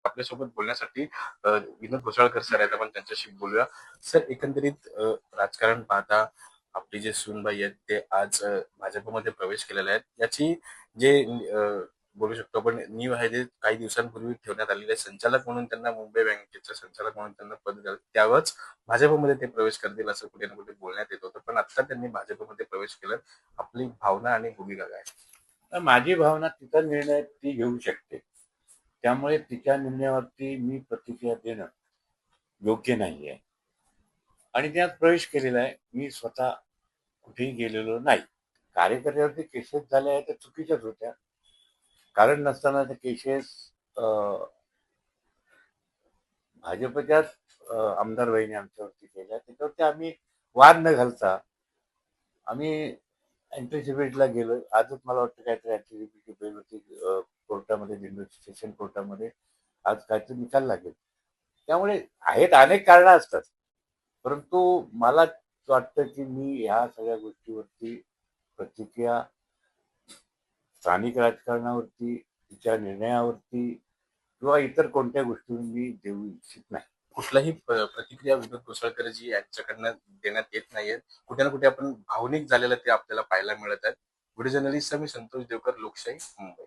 आपल्यासोबत बोलण्यासाठी विनोद घोसाळकर सर आहेत. आपण त्यांच्याशी बोलूया. सर, एकंदरीत राजकारण पाहता आपली जे सूनबाई आहेत ते आज भाजपमध्ये प्रवेश केलेले आहेत. याची जे बोलू शकतो आपण नीव आहे ते काही दिवसांपूर्वी ठेवण्यात आलेले संचालक म्हणून त्यांना मुंबई बँकेचे संचालक म्हणून त्यांना पद द्यावं, त्यावरच भाजपमध्ये ते प्रवेश करतील असं कुठे ना कुठे बोलण्यात येत होतं. पण आता त्यांनी भाजपमध्ये प्रवेश केला. आपली भावना आणि भूमिका काय? माझी भावना तिचा निर्णय ती घेऊ शकते. त्यामुळे तिच्या निर्णयावरती मी प्रतिक्रिया देणं योग्य नाही आहे. आणि त्यात प्रवेश केलेला आहे. मी स्वतः कुठेही गेलेलो नाही. कार्यकर्त्यावरती केसेस झाल्या आहेत त्या चुकीच्याच होत्या. कारण नसताना त्या केसेस भाजपच्याच आमदार बाईंनी आमच्यावरती केल्या. त्याच्यावरती आम्ही वाद न घालता आम्ही अँटिसिपेटला गेलो. आजच मला वाटतं काहीतरी अँटिसिपेटची बेल होती कोर्टामध्ये, दिंडोरी सेशन कोर्टामध्ये आज काहीतरी निकाल लागेल. त्यामुळे आहेत, अनेक कारणं असतात. परंतु मला वाटतं की मी ह्या सगळ्या गोष्टीवरती प्रतिक्रिया स्थानिक राजकारणावरती, तिच्या निर्णयावरती किंवा इतर कोणत्या गोष्टीवर मी देऊ इच्छित नाही. कुठलाही प्रतिक्रिया विनोद घोसाळकरजी यांच्याकडनं देण्यात येत नाहीयेत. कुठे ना कुठे आपण भावनिक झालेलं ते आपल्याला पाहायला मिळत आहेत. व्हिडिओ जर्नलिस्ट मी संतोष देवकर, लोकशाही, मुंबई.